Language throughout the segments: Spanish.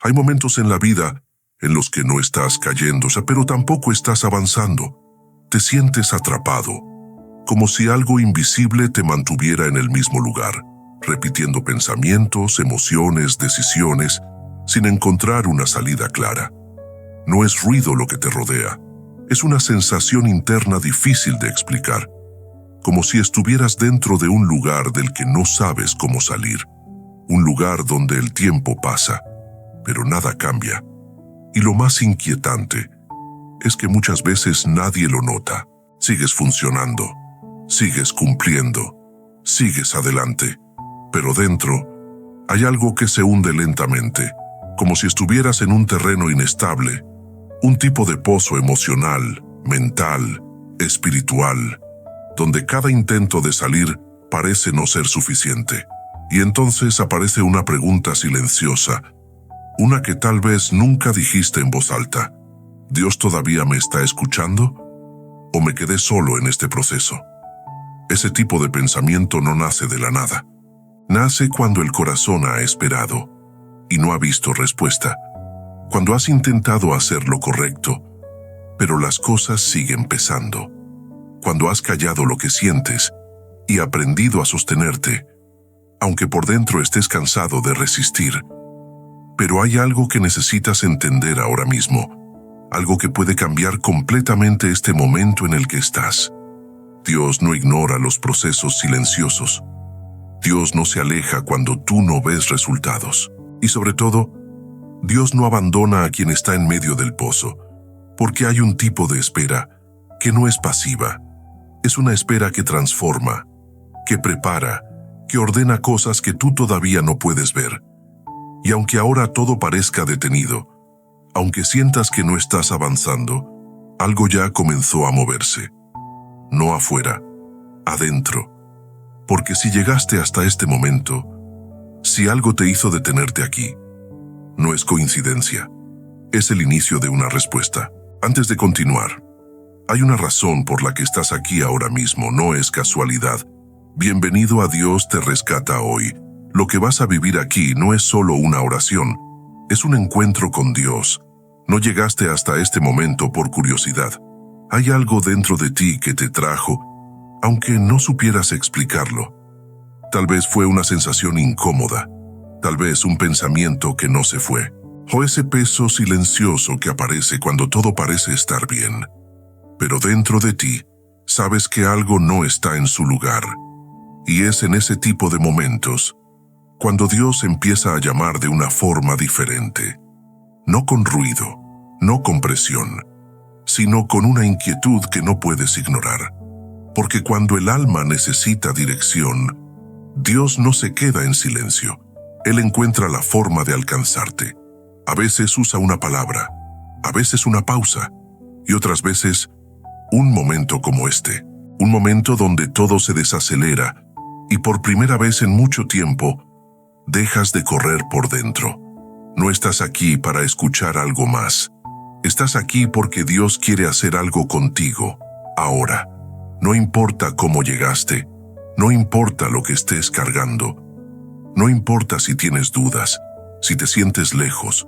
Hay momentos en la vida en los que no estás cayéndose, pero tampoco estás avanzando. Te sientes atrapado, como si algo invisible te mantuviera en el mismo lugar, repitiendo pensamientos, emociones, decisiones, sin encontrar una salida clara. No es ruido lo que te rodea, es una sensación interna difícil de explicar, como si estuvieras dentro de un lugar del que no sabes cómo salir, un lugar donde el tiempo pasa, pero nada cambia. Y lo más inquietante es que muchas veces nadie lo nota. Sigues funcionando, sigues cumpliendo, sigues adelante, pero dentro hay algo que se hunde lentamente, como si estuvieras en un terreno inestable, un tipo de pozo emocional, mental, espiritual, donde cada intento de salir parece no ser suficiente. Y entonces aparece una pregunta silenciosa, una que tal vez nunca dijiste en voz alta. ¿Dios todavía me está escuchando? ¿O me quedé solo en este proceso? Ese tipo de pensamiento no nace de la nada. Nace cuando el corazón ha esperado y no ha visto respuesta. Cuando has intentado hacer lo correcto, pero las cosas siguen pesando. Cuando has callado lo que sientes y aprendido a sostenerte, aunque por dentro estés cansado de resistir. Pero hay algo que necesitas entender ahora mismo, algo que puede cambiar completamente este momento en el que estás. Dios no ignora los procesos silenciosos. Dios no se aleja cuando tú no ves resultados. Y sobre todo, Dios no abandona a quien está en medio del pozo, porque hay un tipo de espera que no es pasiva. Es una espera que transforma, que prepara, que ordena cosas que tú todavía no puedes ver. Y aunque ahora todo parezca detenido, aunque sientas que no estás avanzando, algo ya comenzó a moverse. No afuera, adentro. Porque si llegaste hasta este momento, si algo te hizo detenerte aquí, no es coincidencia. Es el inicio de una respuesta. Antes de continuar, hay una razón por la que estás aquí ahora mismo, no es casualidad. Bienvenido a Dios te rescata hoy. Lo que vas a vivir aquí no es solo una oración, es un encuentro con Dios. No llegaste hasta este momento por curiosidad. Hay algo dentro de ti que te trajo, aunque no supieras explicarlo. Tal vez fue una sensación incómoda, tal vez un pensamiento que no se fue, o ese peso silencioso que aparece cuando todo parece estar bien. Pero dentro de ti, sabes que algo no está en su lugar. Y es en ese tipo de momentos cuando Dios empieza a llamar de una forma diferente. No con ruido, no con presión, sino con una inquietud que no puedes ignorar. Porque cuando el alma necesita dirección, Dios no se queda en silencio. Él encuentra la forma de alcanzarte. A veces usa una palabra, a veces una pausa, y otras veces un momento como este. Un momento donde todo se desacelera y por primera vez en mucho tiempo dejas de correr por dentro. No estás aquí para escuchar algo más. Estás aquí porque Dios quiere hacer algo contigo, ahora. No importa cómo llegaste, no importa lo que estés cargando, no importa si tienes dudas, si te sientes lejos,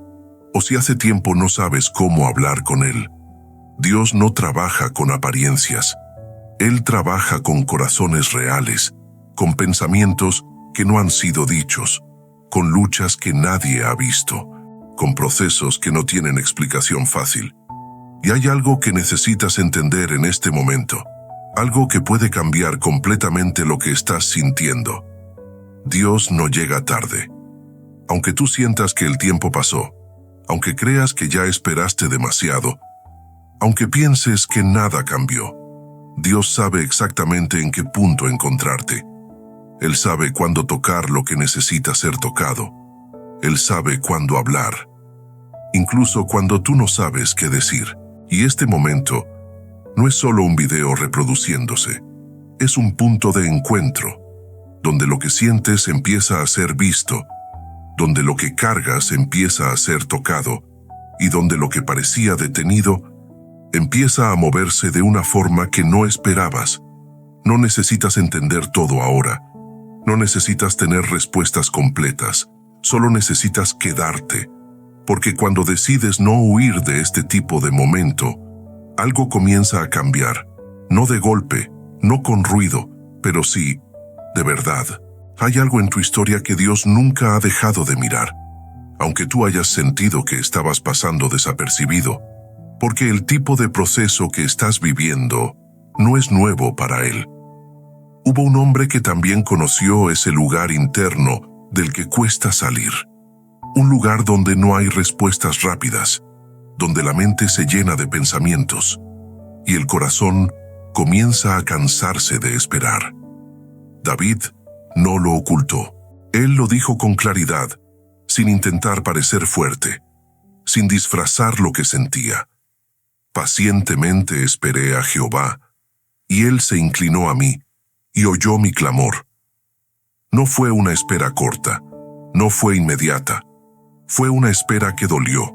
o si hace tiempo no sabes cómo hablar con Él. Dios no trabaja con apariencias. Él trabaja con corazones reales, con pensamientos que no han sido dichos, con luchas que nadie ha visto, con procesos que no tienen explicación fácil. Y hay algo que necesitas entender en este momento, algo que puede cambiar completamente lo que estás sintiendo. Dios no llega tarde. Aunque tú sientas que el tiempo pasó, aunque creas que ya esperaste demasiado, aunque pienses que nada cambió, Dios sabe exactamente en qué punto encontrarte. Él sabe cuándo tocar lo que necesita ser tocado. Él sabe cuándo hablar, incluso cuando tú no sabes qué decir. Y este momento no es solo un video reproduciéndose, es un punto de encuentro, donde lo que sientes empieza a ser visto, donde lo que cargas empieza a ser tocado, y donde lo que parecía detenido empieza a moverse de una forma que no esperabas. No necesitas entender todo ahora. No necesitas tener respuestas completas. Solo necesitas quedarte. Porque cuando decides no huir de este tipo de momento, algo comienza a cambiar, no de golpe, no con ruido, pero sí, de verdad. Hay algo en tu historia que Dios nunca ha dejado de mirar, aunque tú hayas sentido que estabas pasando desapercibido, porque el tipo de proceso que estás viviendo no es nuevo para Él. Hubo un hombre que también conoció ese lugar interno del que cuesta salir. Un lugar donde no hay respuestas rápidas, donde la mente se llena de pensamientos y el corazón comienza a cansarse de esperar. David no lo ocultó. Él lo dijo con claridad, sin intentar parecer fuerte, sin disfrazar lo que sentía. Pacientemente esperé a Jehová, y Él se inclinó a mí y oyó mi clamor. No fue una espera corta, no fue inmediata, fue una espera que dolió.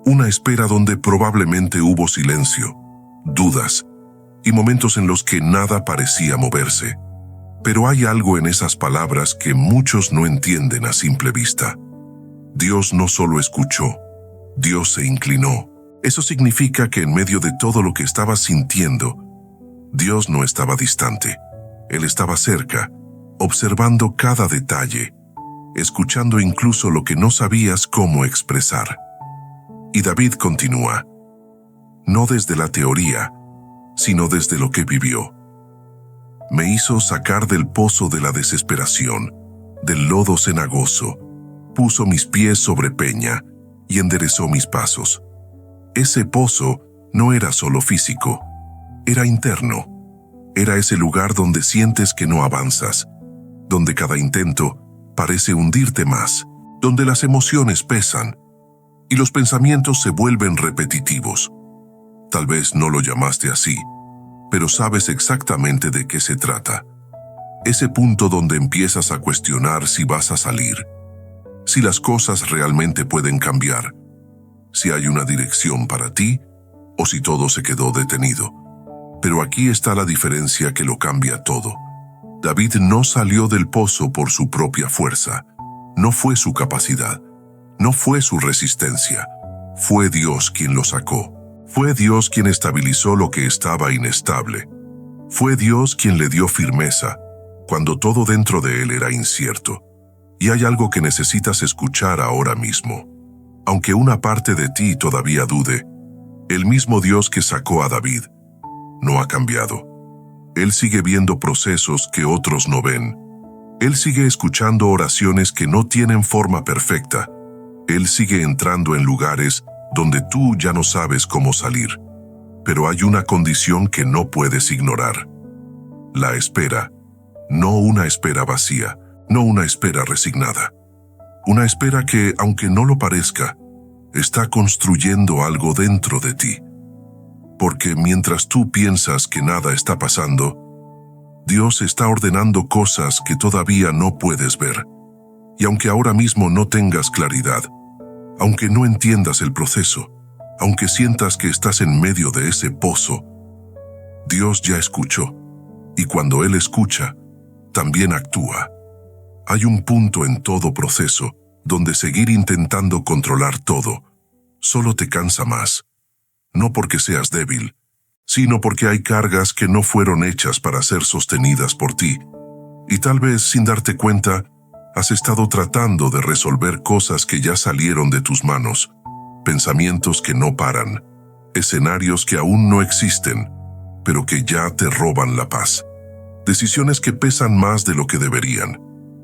Una espera donde probablemente hubo silencio, dudas y momentos en los que nada parecía moverse. Pero hay algo en esas palabras que muchos no entienden a simple vista. Dios no solo escuchó, Dios se inclinó. Eso significa que en medio de todo lo que estabas sintiendo, Dios no estaba distante. Él estaba cerca, observando cada detalle, escuchando incluso lo que no sabías cómo expresar. Y David continúa, no desde la teoría, sino desde lo que vivió. Me hizo sacar del pozo de la desesperación, del lodo cenagoso, puso mis pies sobre peña y enderezó mis pasos. Ese pozo no era solo físico, era interno. Era ese lugar donde sientes que no avanzas, donde cada intento parece hundirte más, donde las emociones pesan y los pensamientos se vuelven repetitivos. Tal vez no lo llamaste así, pero sabes exactamente de qué se trata. Ese punto donde empiezas a cuestionar si vas a salir, si las cosas realmente pueden cambiar, si hay una dirección para ti o si todo se quedó detenido. Pero aquí está la diferencia que lo cambia todo. David no salió del pozo por su propia fuerza, no fue su capacidad, no fue su resistencia, fue Dios quien lo sacó. Fue Dios quien estabilizó lo que estaba inestable. Fue Dios quien le dio firmeza cuando todo dentro de él era incierto. Y hay algo que necesitas escuchar ahora mismo. Aunque una parte de ti todavía dude, el mismo Dios que sacó a David no ha cambiado. Él sigue viendo procesos que otros no ven. Él sigue escuchando oraciones que no tienen forma perfecta. Él sigue entrando en lugares donde tú ya no sabes cómo salir. Pero hay una condición que no puedes ignorar. La espera. No una espera vacía, no una espera resignada. Una espera que, aunque no lo parezca, está construyendo algo dentro de ti. Porque mientras tú piensas que nada está pasando, Dios está ordenando cosas que todavía no puedes ver. Y aunque ahora mismo no tengas claridad, aunque no entiendas el proceso, aunque sientas que estás en medio de ese pozo, Dios ya escuchó. Y cuando Él escucha, también actúa. Hay un punto en todo proceso donde seguir intentando controlar todo solo te cansa más. No porque seas débil, sino porque hay cargas que no fueron hechas para ser sostenidas por ti. Y tal vez, sin darte cuenta, has estado tratando de resolver cosas que ya salieron de tus manos, pensamientos que no paran, escenarios que aún no existen, pero que ya te roban la paz. Decisiones que pesan más de lo que deberían,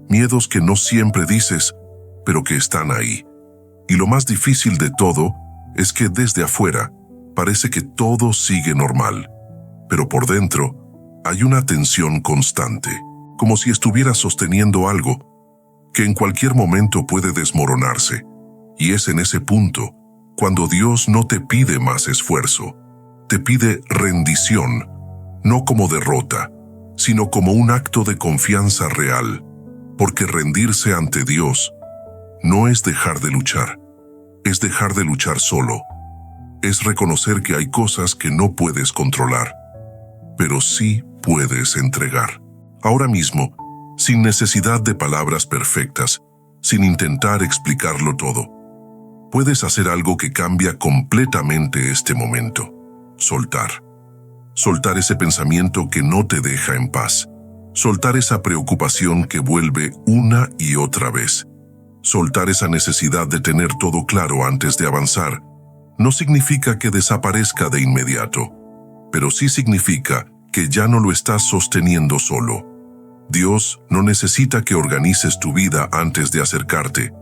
miedos que no siempre dices, pero que están ahí. Y lo más difícil de todo es que desde afuera parece que todo sigue normal, pero por dentro hay una tensión constante, como si estuvieras sosteniendo algo que en cualquier momento puede desmoronarse. Y es en ese punto cuando Dios no te pide más esfuerzo, te pide rendición, no como derrota, sino como un acto de confianza real, porque rendirse ante Dios no es dejar de luchar, es dejar de luchar solo. Es reconocer que hay cosas que no puedes controlar, pero sí puedes entregar. Ahora mismo, sin necesidad de palabras perfectas, sin intentar explicarlo todo. puedes hacer algo que cambia completamente este momento. Soltar. Soltar ese pensamiento que no te deja en paz. Soltar esa preocupación que vuelve una y otra vez. Soltar esa necesidad de tener todo claro antes de avanzar. No significa que desaparezca de inmediato, pero sí significa que ya no lo estás sosteniendo solo. Dios no necesita que organices tu vida antes de acercarte.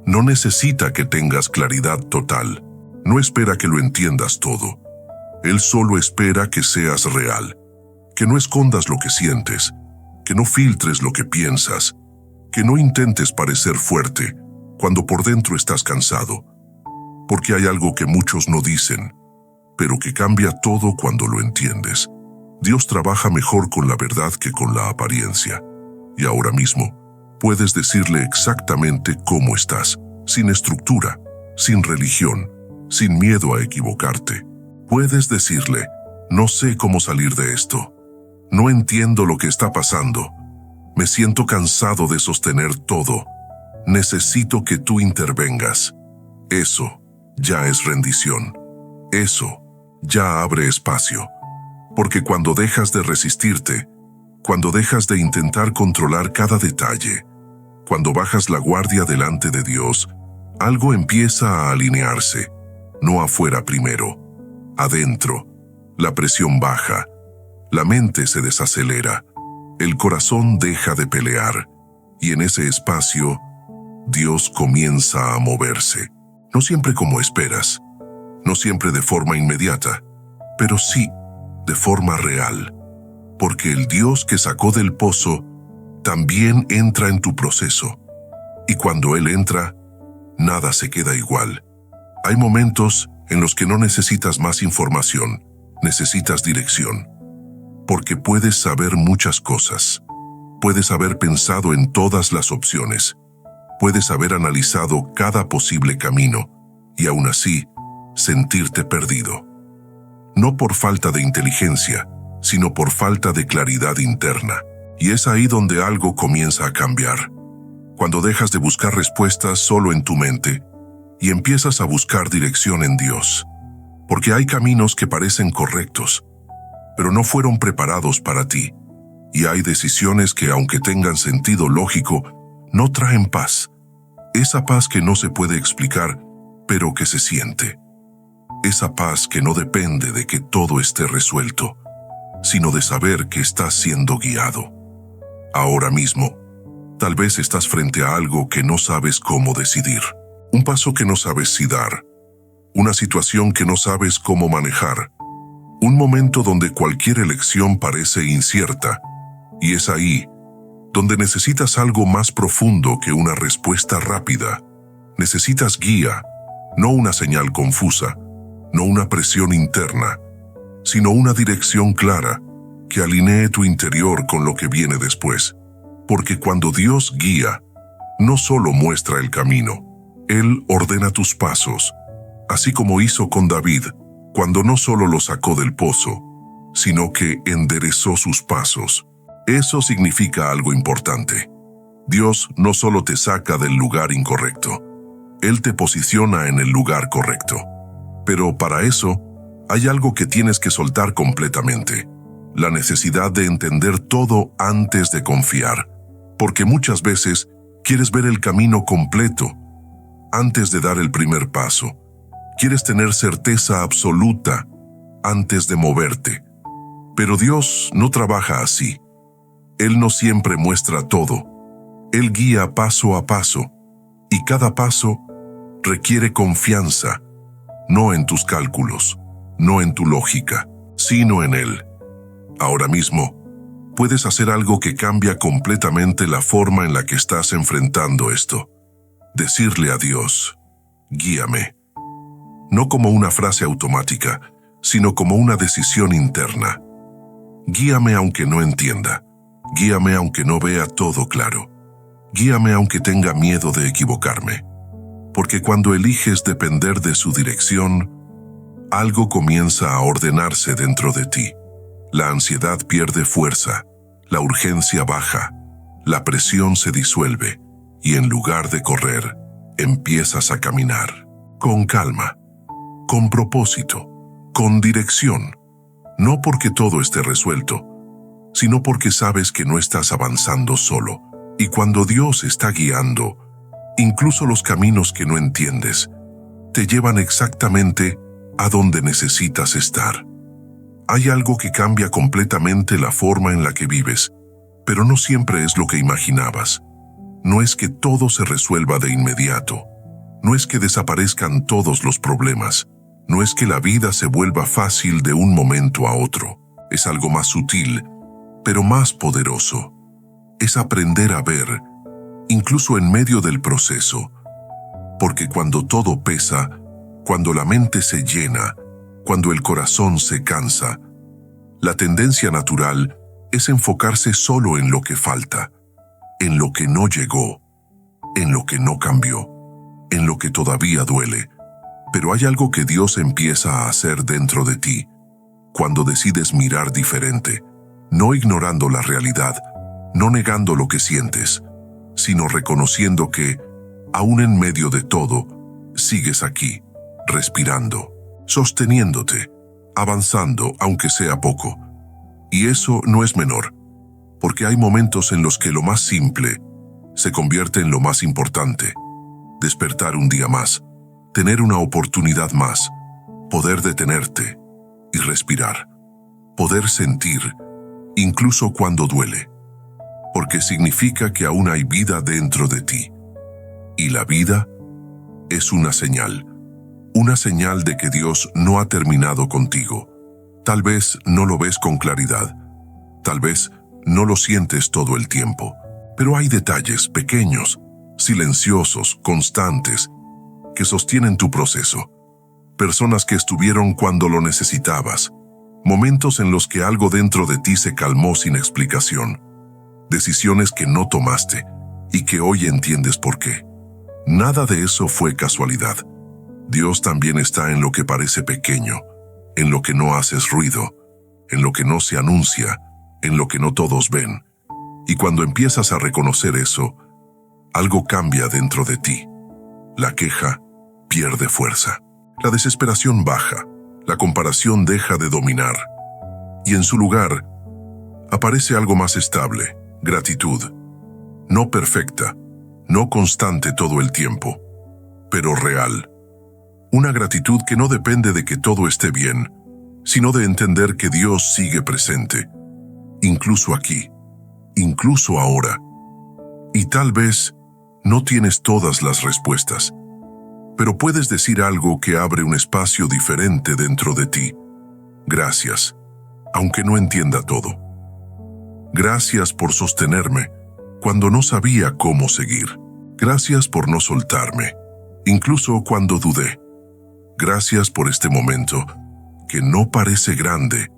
No necesita que tengas claridad total. No espera que lo entiendas todo. Él solo espera que seas real, que no escondas lo que sientes, que no filtres lo que piensas, que no intentes parecer fuerte cuando por dentro estás cansado. Porque hay algo que muchos no dicen, pero que cambia todo cuando lo entiendes. Dios trabaja mejor con la verdad que con la apariencia. Y ahora mismo, puedes decirle exactamente cómo estás, sin estructura, sin religión, sin miedo a equivocarte. Puedes decirle, no sé cómo salir de esto. No entiendo lo que está pasando. Me siento cansado de sostener todo. Necesito que tú intervengas. Eso ya es rendición. Eso ya abre espacio. Porque cuando dejas de resistirte, cuando dejas de intentar controlar cada detalle, cuando bajas la guardia delante de Dios, algo empieza a alinearse, no afuera primero, adentro. La presión baja, la mente se desacelera, el corazón deja de pelear, y en ese espacio, Dios comienza a moverse. No siempre como esperas, no siempre de forma inmediata, pero sí de forma real. Porque el Dios que sacó del pozo también entra en tu proceso. Y cuando Él entra, nada se queda igual. Hay momentos en los que no necesitas más información, necesitas dirección. Porque puedes saber muchas cosas. Puedes haber pensado en todas las opciones. Puedes haber analizado cada posible camino y aún así sentirte perdido. No por falta de inteligencia, sino por falta de claridad interna. Y es ahí donde algo comienza a cambiar. Cuando dejas de buscar respuestas solo en tu mente y empiezas a buscar dirección en Dios. Porque hay caminos que parecen correctos, pero no fueron preparados para ti. Y hay decisiones que, aunque tengan sentido lógico, no traen paz. Esa paz que no se puede explicar, pero que se siente. Esa paz que no depende de que todo esté resuelto, sino de saber que estás siendo guiado. Ahora mismo, tal vez estás frente a algo que no sabes cómo decidir. Un paso que no sabes si dar. Una situación que no sabes cómo manejar. Un momento donde cualquier elección parece incierta. Y es ahí donde necesitas algo más profundo que una respuesta rápida. Necesitas guía, no una señal confusa, no una presión interna, sino una dirección clara que alinee tu interior con lo que viene después. Porque cuando Dios guía, no solo muestra el camino, Él ordena tus pasos, así como hizo con David, cuando no solo lo sacó del pozo, sino que enderezó sus pasos. Eso significa algo importante. Dios no solo te saca del lugar incorrecto, Él te posiciona en el lugar correcto. Pero para eso, hay algo que tienes que soltar completamente. La necesidad de entender todo antes de confiar. Porque muchas veces quieres ver el camino completo antes de dar el primer paso. Quieres tener certeza absoluta antes de moverte. Pero Dios no trabaja así. Él no siempre muestra todo. Él guía paso a paso. Y cada paso requiere confianza, no en tus cálculos, no en tu lógica, sino en Él. Ahora mismo, puedes hacer algo que cambia completamente la forma en la que estás enfrentando esto. Decirle a Dios, guíame. No como una frase automática, sino como una decisión interna. Guíame aunque no entienda. Guíame aunque no vea todo claro. Guíame aunque tenga miedo de equivocarme. Porque cuando eliges depender de su dirección, algo comienza a ordenarse dentro de ti. La ansiedad pierde fuerza, la urgencia baja, la presión se disuelve y en lugar de correr, empiezas a caminar. con calma, con propósito, con dirección. No porque todo esté resuelto, sino porque sabes que no estás avanzando solo. Y cuando Dios está guiando, incluso los caminos que no entiendes, te llevan exactamente a donde necesitas estar. Hay algo que cambia completamente la forma en la que vives, pero no siempre es lo que imaginabas. No es que todo se resuelva de inmediato. No es que desaparezcan todos los problemas. No es que la vida se vuelva fácil de un momento a otro. Es algo más sutil, pero más poderoso. Es aprender a ver, incluso en medio del proceso. Porque cuando todo pesa, cuando la mente se llena, cuando el corazón se cansa, la tendencia natural es enfocarse solo en lo que falta, en lo que no llegó, en lo que no cambió, en lo que todavía duele. Pero hay algo que Dios empieza a hacer dentro de ti, cuando decides mirar diferente, no ignorando la realidad, no negando lo que sientes, sino reconociendo que, aún en medio de todo, sigues aquí, respirando, sosteniéndote, avanzando aunque sea poco. Y eso no es menor, porque hay momentos en los que lo más simple se convierte en lo más importante. Despertar un día más, tener una oportunidad más, poder detenerte y respirar, poder sentir, incluso cuando duele, porque significa que aún hay vida dentro de ti. Y la vida es una señal de que Dios no ha terminado contigo. Tal vez no lo ves con claridad, tal vez no lo sientes todo el tiempo, pero hay detalles pequeños, silenciosos, constantes, que sostienen tu proceso. Personas que estuvieron cuando lo necesitabas, momentos en los que algo dentro de ti se calmó sin explicación, decisiones que no tomaste y que hoy entiendes por qué. Nada de eso fue casualidad. Dios también está en lo que parece pequeño, en lo que no haces ruido, en lo que no se anuncia, en lo que no todos ven. Y cuando empiezas a reconocer eso, algo cambia dentro de ti. La queja pierde fuerza. La desesperación baja. La comparación deja de dominar. Y en su lugar, aparece algo más estable, gratitud. No perfecta, no constante todo el tiempo, pero real. Una gratitud que no depende de que todo esté bien, sino de entender que Dios sigue presente, incluso aquí, incluso ahora. Y tal vez no tienes todas las respuestas, pero puedes decir algo que abre un espacio diferente dentro de ti. Gracias, aunque no entienda todo. Gracias por sostenerme cuando no sabía cómo seguir. Gracias por no soltarme, incluso cuando dudé. Gracias por este momento, que no parece grande,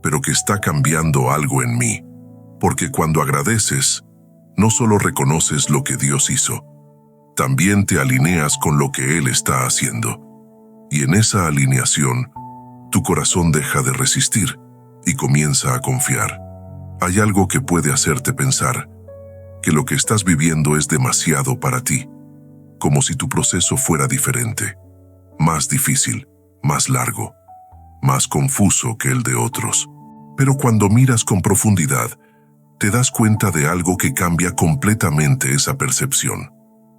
pero que está cambiando algo en mí. Porque cuando agradeces, no solo reconoces lo que Dios hizo, también te alineas con lo que Él está haciendo. Y en esa alineación, tu corazón deja de resistir y comienza a confiar. Hay algo que puede hacerte pensar que lo que estás viviendo es demasiado para ti, como si tu proceso fuera diferente, más difícil, más largo, más confuso que el de otros. Pero cuando miras con profundidad, te das cuenta de algo que cambia completamente esa percepción.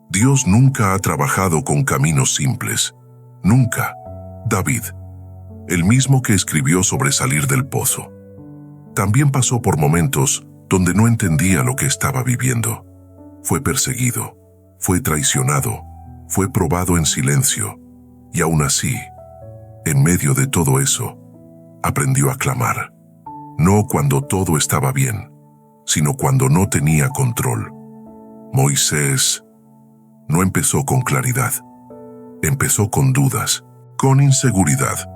Dios nunca ha trabajado con caminos simples. Nunca. David, el mismo que escribió sobre salir del pozo, también pasó por momentos donde no entendía lo que estaba viviendo. Fue perseguido, fue traicionado, fue probado en silencio, y aún así, en medio de todo eso, aprendió a clamar. No cuando todo estaba bien, sino cuando no tenía control. Moisés no empezó con claridad, empezó con dudas, con inseguridad,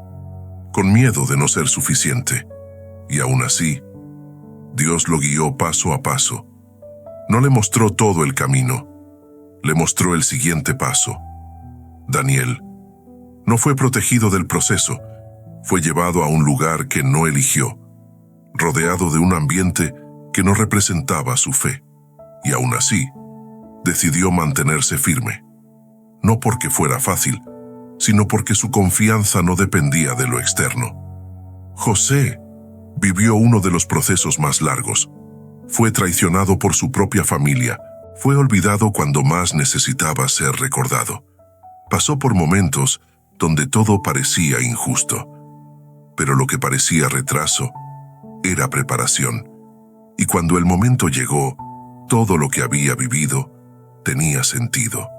con miedo de no ser suficiente. Y aún así, Dios lo guió paso a paso. No le mostró todo el camino, le mostró el siguiente paso. Daniel no fue protegido del proceso, fue llevado a un lugar que no eligió, rodeado de un ambiente que no representaba su fe. Y aún así, decidió mantenerse firme. No porque fuera fácil, sino porque su confianza no dependía de lo externo. José vivió uno de los procesos más largos. Fue traicionado por su propia familia. Fue olvidado cuando más necesitaba ser recordado. Pasó por momentos donde todo parecía injusto. Pero lo que parecía retraso era preparación. Y cuando el momento llegó, todo lo que había vivido tenía sentido.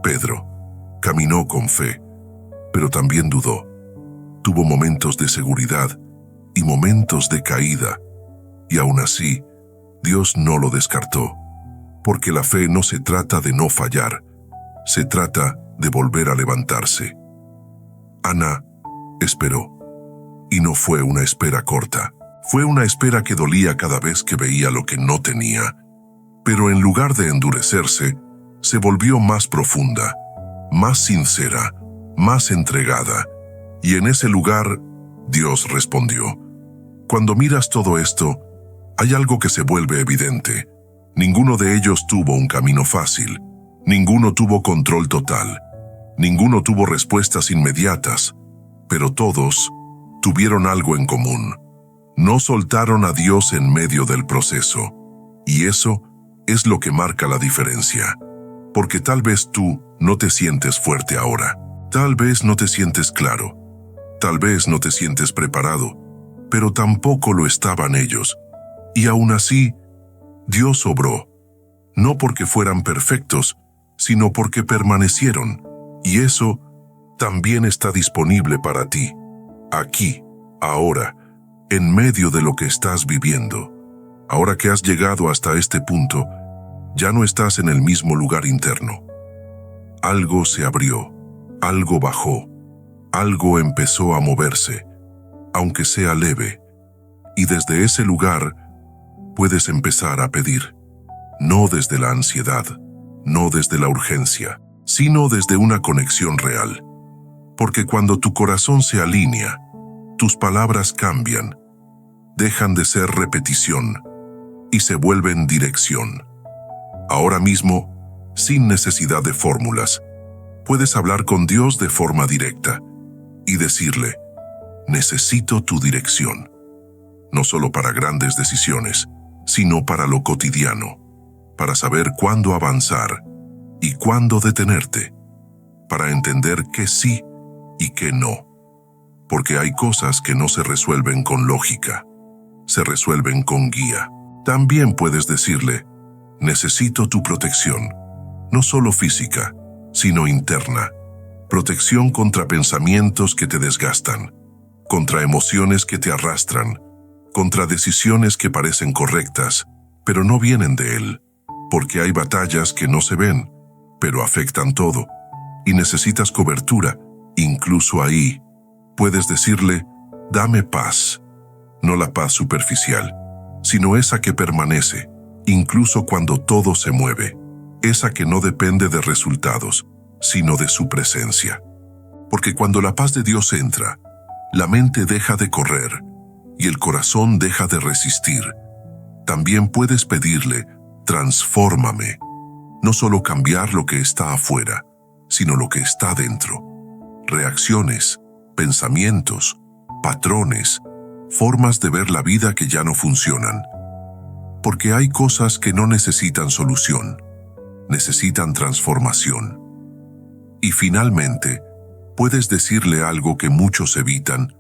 Pedro caminó con fe, pero también dudó. Tuvo momentos de seguridad y momentos de caída. Y aún así, Dios no lo descartó. Porque la fe no se trata de no fallar, se trata de volver a levantarse. Ana esperó. Y no fue una espera corta. Fue una espera que dolía cada vez que veía lo que no tenía. Pero en lugar de endurecerse, se volvió más profunda, más sincera, más entregada. Y en ese lugar, Dios respondió. Cuando miras todo esto, hay algo que se vuelve evidente. Ninguno de ellos tuvo un camino fácil. Ninguno tuvo control total. Ninguno tuvo respuestas inmediatas. Pero todos tuvieron algo en común. No soltaron a Dios en medio del proceso. Y eso es lo que marca la diferencia. Porque tal vez tú no te sientes fuerte ahora. Tal vez no te sientes claro. Tal vez no te sientes preparado. Pero tampoco lo estaban ellos. Y aún así, Dios obró. No porque fueran perfectos, sino porque permanecieron. Y eso también está disponible para ti. Aquí, ahora, en medio de lo que estás viviendo. Ahora que has llegado hasta este punto, ya no estás en el mismo lugar interno. Algo se abrió, algo bajó, algo empezó a moverse, aunque sea leve. Y desde ese lugar puedes empezar a pedir. No desde la ansiedad, no desde la urgencia, sino desde una conexión real. Porque cuando tu corazón se alinea, tus palabras cambian, dejan de ser repetición y se vuelven dirección. Ahora mismo, sin necesidad de fórmulas, puedes hablar con Dios de forma directa y decirle, necesito tu dirección, no solo para grandes decisiones, sino para lo cotidiano, para saber cuándo avanzar y cuándo detenerte, para entender qué sí y qué no. Porque hay cosas que no se resuelven con lógica, se resuelven con guía. También puedes decirle, necesito tu protección, no solo física, sino interna. Protección contra pensamientos que te desgastan, contra emociones que te arrastran, contra decisiones que parecen correctas, pero no vienen de Él. Porque hay batallas que no se ven, pero afectan todo. Y necesitas cobertura, incluso ahí. Puedes decirle, dame paz. No la paz superficial, sino esa que permanece, incluso cuando todo se mueve. Esa que no depende de resultados, sino de su presencia. Porque cuando la paz de Dios entra, la mente deja de correr y el corazón deja de resistir. También puedes pedirle, transfórmame. No solo cambiar lo que está afuera, sino lo que está dentro. Reacciones, pensamientos, patrones, formas de ver la vida que ya no funcionan. Porque hay cosas que no necesitan solución, necesitan transformación. Y finalmente, puedes decirle algo que muchos evitan,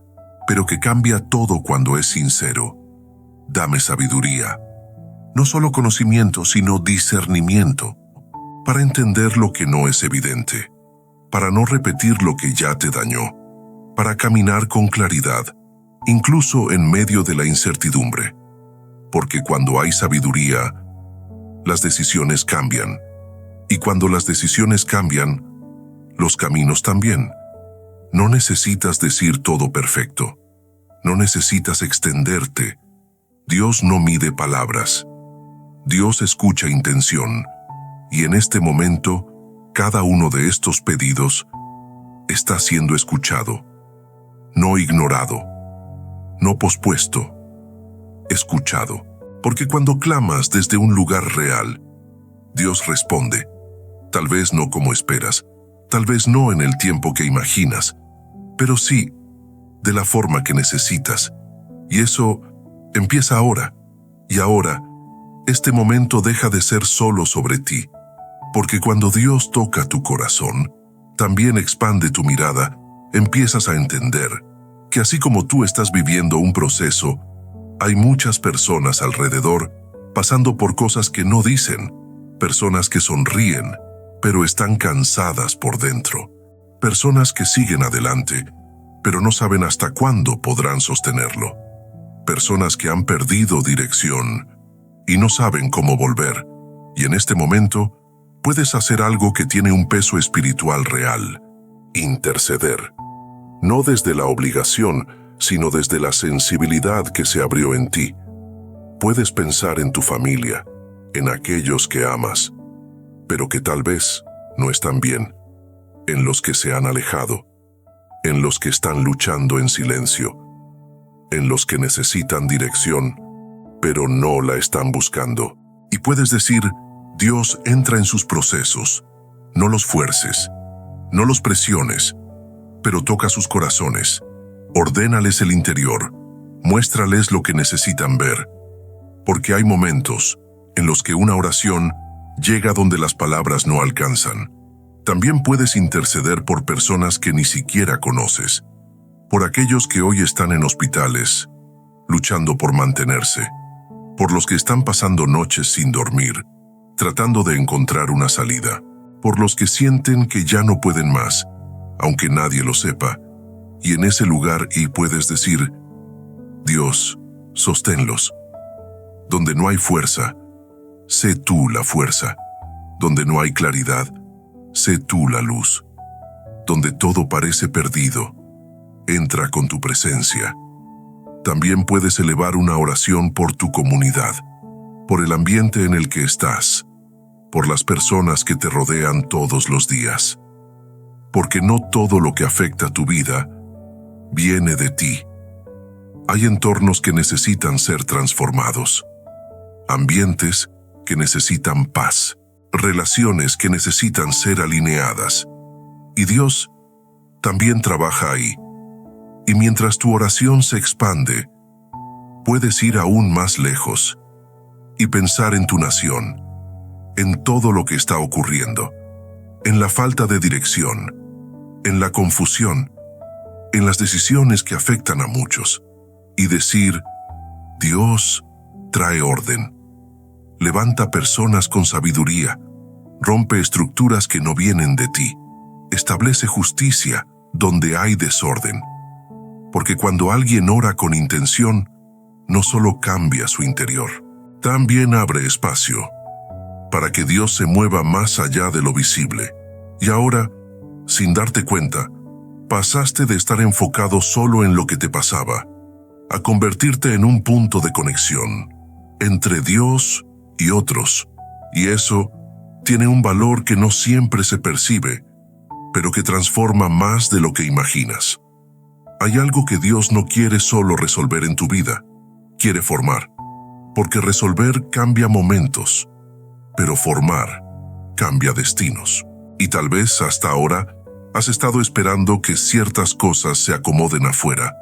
pero que cambia todo cuando es sincero. Dame sabiduría. No solo conocimiento, sino discernimiento, para entender lo que no es evidente, para no repetir lo que ya te dañó, para caminar con claridad, incluso en medio de la incertidumbre. Porque cuando hay sabiduría, las decisiones cambian. Y cuando las decisiones cambian, los caminos también. No necesitas decir todo perfecto. No necesitas extenderte. Dios no mide palabras. Dios escucha intención. Y en este momento, cada uno de estos pedidos está siendo escuchado. No ignorado. No pospuesto. Escuchado. Porque cuando clamas desde un lugar real, Dios responde. Tal vez no como esperas, Tal vez no en el tiempo que imaginas, pero sí de la forma que necesitas. Y eso empieza ahora. Y ahora, este momento deja de ser solo sobre ti, porque cuando Dios toca tu corazón, también expande tu mirada, empiezas a entender que así como tú estás viviendo un proceso, hay muchas personas alrededor pasando por cosas que no dicen, personas que sonríen, pero están cansadas por dentro, personas que siguen adelante, pero no saben hasta cuándo podrán sostenerlo, personas que han perdido dirección y no saben cómo volver, y en este momento puedes hacer algo que tiene un peso espiritual real: interceder. No desde la obligación, sino desde la sensibilidad que se abrió en ti. Puedes pensar en tu familia, en aquellos que amas, pero que tal vez no están bien, en los que se han alejado, en los que están luchando en silencio, en los que necesitan dirección, pero no la están buscando. Y puedes decir: Dios, entra en sus procesos, no los fuerces, no los presiones, pero toca sus corazones, ordénales el interior, muéstrales lo que necesitan ver, porque hay momentos en los que una oración llega donde las palabras no alcanzan. También puedes interceder por personas que ni siquiera conoces, por aquellos que hoy están en hospitales, luchando por mantenerse, por los que están pasando noches sin dormir, tratando de encontrar una salida, por los que sienten que ya no pueden más, aunque nadie lo sepa, y en ese lugar puedes decir: Dios, sosténlos. Donde no hay fuerza, sé tú la fuerza. Donde no hay claridad, sé tú la luz. Donde todo parece perdido, entra con tu presencia. También puedes elevar una oración por tu comunidad, por el ambiente en el que estás, por las personas que te rodean todos los días. Porque no todo lo que afecta tu vida viene de ti. Hay entornos que necesitan ser transformados, ambientes que necesitan paz, relaciones que necesitan ser alineadas. Y Dios también trabaja ahí. Y mientras tu oración se expande, puedes ir aún más lejos y pensar en tu nación, en todo lo que está ocurriendo, en la falta de dirección, en la confusión, en las decisiones que afectan a muchos, y decir: Dios trae orden, levanta personas con sabiduría, rompe estructuras que no vienen de ti, establece justicia donde hay desorden. Porque cuando alguien ora con intención, no solo cambia su interior, también abre espacio para que Dios se mueva más allá de lo visible. Y ahora, sin darte cuenta, pasaste de estar enfocado solo en lo que te pasaba, a convertirte en un punto de conexión entre Dios y otros. Y eso tiene un valor que no siempre se percibe, pero que transforma más de lo que imaginas. Hay algo que Dios no quiere solo resolver en tu vida, quiere formar, porque resolver cambia momentos, pero formar cambia destinos. Y tal vez hasta ahora has estado esperando que ciertas cosas se acomoden afuera,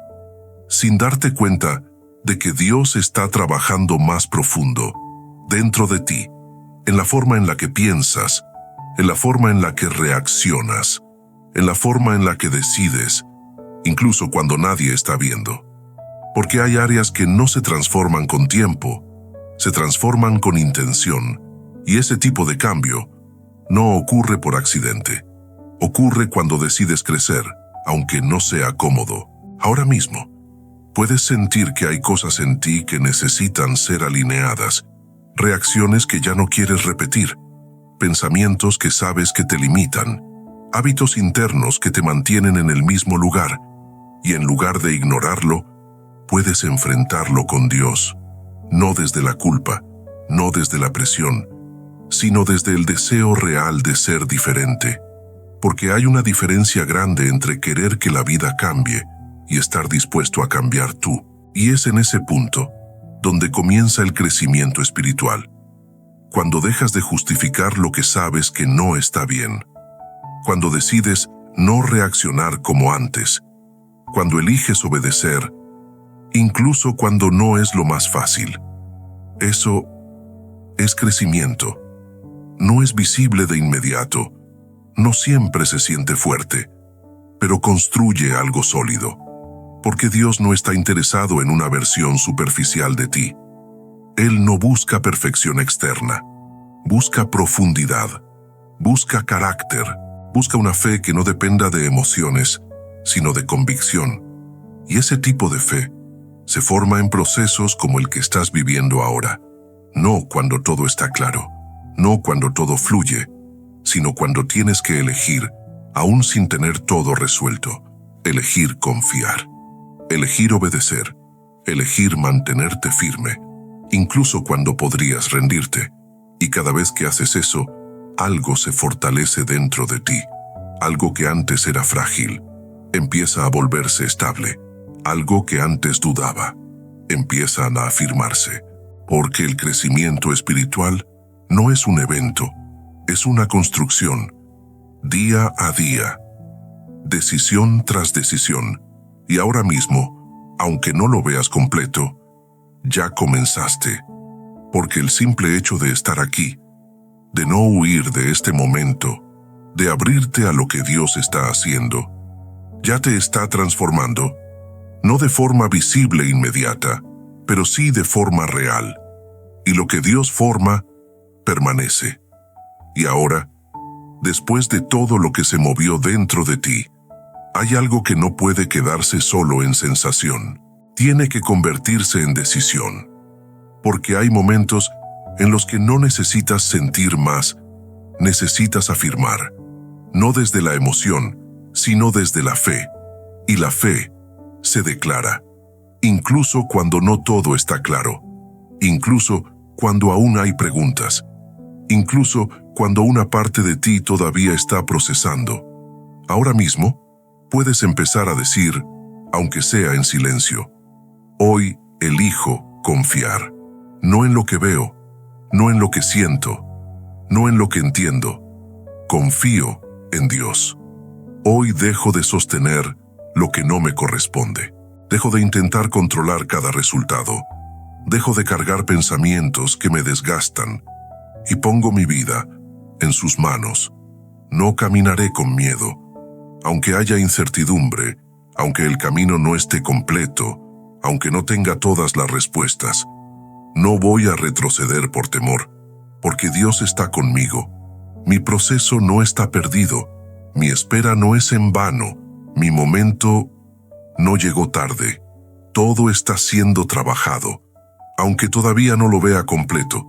sin darte cuenta de que Dios está trabajando más profundo, dentro de ti, en la forma en la que piensas, en la forma en la que reaccionas, en la forma en la que decides, incluso cuando nadie está viendo. Porque hay áreas que no se transforman con tiempo, se transforman con intención, y ese tipo de cambio no ocurre por accidente. Ocurre cuando decides crecer, aunque no sea cómodo. Ahora mismo, puedes sentir que hay cosas en ti que necesitan ser alineadas, reacciones que ya no quieres repetir, pensamientos que sabes que te limitan, hábitos internos que te mantienen en el mismo lugar, y en lugar de ignorarlo, puedes enfrentarlo con Dios, no desde la culpa, no desde la presión, sino desde el deseo real de ser diferente. Porque hay una diferencia grande entre querer que la vida cambie y estar dispuesto a cambiar tú. Y es en ese punto donde comienza el crecimiento espiritual. Cuando dejas de justificar lo que sabes que no está bien, cuando decides no reaccionar como antes, cuando eliges obedecer, incluso cuando no es lo más fácil. Eso es crecimiento. No es visible de inmediato, no siempre se siente fuerte, pero construye algo sólido, porque Dios no está interesado en una versión superficial de ti. Él no busca perfección externa, busca profundidad, busca carácter, busca una fe que no dependa de emociones, sino de convicción. Y ese tipo de fe se forma en procesos como el que estás viviendo ahora, no cuando todo está claro, no cuando todo fluye, sino cuando tienes que elegir, aún sin tener todo resuelto, elegir confiar, elegir obedecer, elegir mantenerte firme, incluso cuando podrías rendirte. Y cada vez que haces eso, algo se fortalece dentro de ti. Algo que antes era frágil, empieza a volverse estable. Algo que antes dudaba, empiezan a afirmarse. Porque el crecimiento espiritual no es un evento, es una construcción, día a día, decisión tras decisión. Y ahora mismo, aunque no lo veas completo, ya comenzaste. Porque el simple hecho de estar aquí, de no huir de este momento, de abrirte a lo que Dios está haciendo, ya te está transformando, no de forma visible e inmediata, pero sí de forma real. Y lo que Dios forma, permanece. Y ahora, después de todo lo que se movió dentro de ti, hay algo que no puede quedarse solo en sensación. Tiene que convertirse en decisión. Porque hay momentos en los que no necesitas sentir más, necesitas afirmar. No desde la emoción, sino desde la fe. Y la fe se declara, incluso cuando no todo está claro, incluso cuando aún hay preguntas, incluso cuando una parte de ti todavía está procesando. Ahora mismo, puedes empezar a decir, aunque sea en silencio, hoy elijo confiar, no en lo que veo, no en lo que siento, no en lo que entiendo, confío en Dios. Hoy dejo de sostener lo que no me corresponde. Dejo de intentar controlar cada resultado. Dejo de cargar pensamientos que me desgastan y pongo mi vida en sus manos. No caminaré con miedo. Aunque haya incertidumbre, aunque el camino no esté completo, aunque no tenga todas las respuestas, no voy a retroceder por temor, porque Dios está conmigo. Mi proceso no está perdido. Mi espera no es en vano. Mi momento no llegó tarde. Todo está siendo trabajado. Aunque todavía no lo vea completo,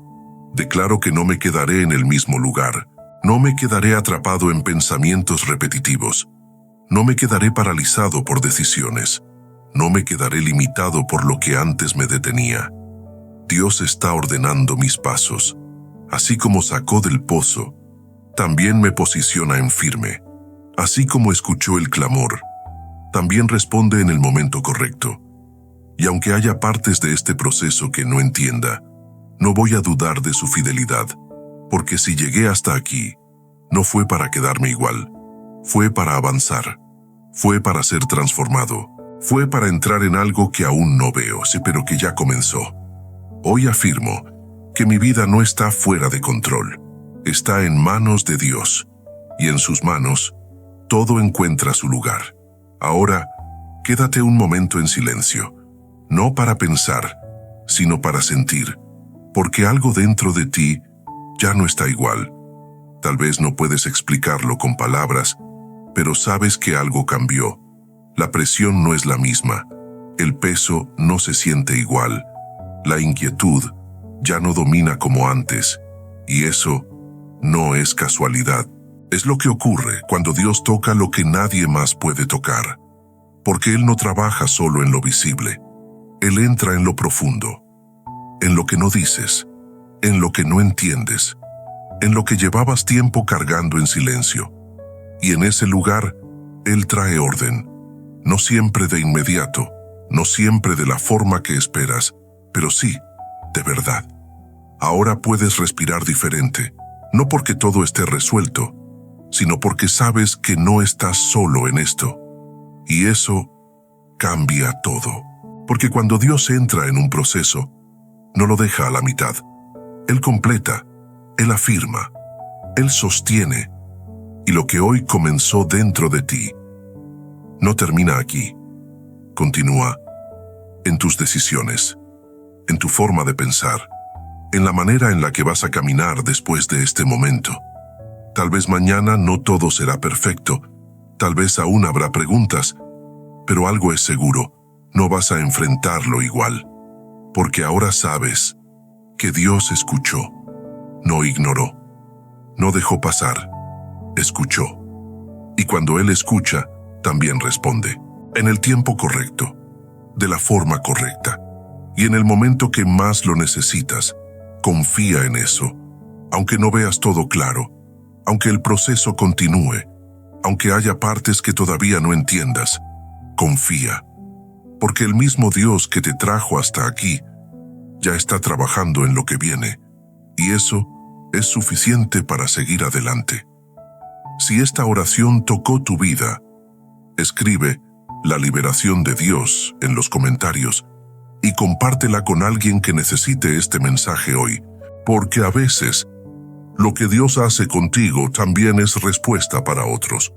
declaro que no me quedaré en el mismo lugar. No me quedaré atrapado en pensamientos repetitivos. No me quedaré paralizado por decisiones. No me quedaré limitado por lo que antes me detenía. Dios está ordenando mis pasos. Así como sacó del pozo, también me posiciona en firme. Así como escuchó el clamor, también responde en el momento correcto. Y aunque haya partes de este proceso que no entienda, no voy a dudar de su fidelidad, porque si llegué hasta aquí, no fue para quedarme igual, fue para avanzar, fue para ser transformado, fue para entrar en algo que aún no veo, pero que ya comenzó. Hoy afirmo que mi vida no está fuera de control, está en manos de Dios, y en sus manos, todo encuentra su lugar. Ahora, quédate un momento en silencio, no para pensar, sino para sentir, porque algo dentro de ti ya no está igual. Tal vez no puedes explicarlo con palabras, pero sabes que algo cambió. La presión no es la misma, el peso no se siente igual, la inquietud ya no domina como antes, y eso no es casualidad. Es lo que ocurre cuando Dios toca lo que nadie más puede tocar, porque Él no trabaja solo en lo visible. Él entra en lo profundo, en lo que no dices, en lo que no entiendes, en lo que llevabas tiempo cargando en silencio. Y en ese lugar, Él trae orden, no siempre de inmediato, no siempre de la forma que esperas, pero sí, de verdad. Ahora puedes respirar diferente, no porque todo esté resuelto, sino porque sabes que no estás solo en esto. Y eso cambia todo. Porque cuando Dios entra en un proceso, no lo deja a la mitad. Él completa, Él afirma, Él sostiene. Y lo que hoy comenzó dentro de ti, no termina aquí. Continúa en tus decisiones, en tu forma de pensar, en la manera en la que vas a caminar después de este momento. Tal vez mañana no todo será perfecto, tal vez aún habrá preguntas, pero algo es seguro, no vas a enfrentarlo igual, porque ahora sabes que Dios escuchó, no ignoró, no dejó pasar, escuchó. Y cuando Él escucha, también responde, en el tiempo correcto, de la forma correcta, y en el momento que más lo necesitas. Confía en eso, aunque no veas todo claro, aunque el proceso continúe, aunque haya partes que todavía no entiendas. Confía, porque el mismo Dios que te trajo hasta aquí ya está trabajando en lo que viene, y eso es suficiente para seguir adelante. Si esta oración tocó tu vida, escribe la liberación de Dios en los comentarios y compártela con alguien que necesite este mensaje hoy, porque a veces lo que Dios hace contigo también es respuesta para otros.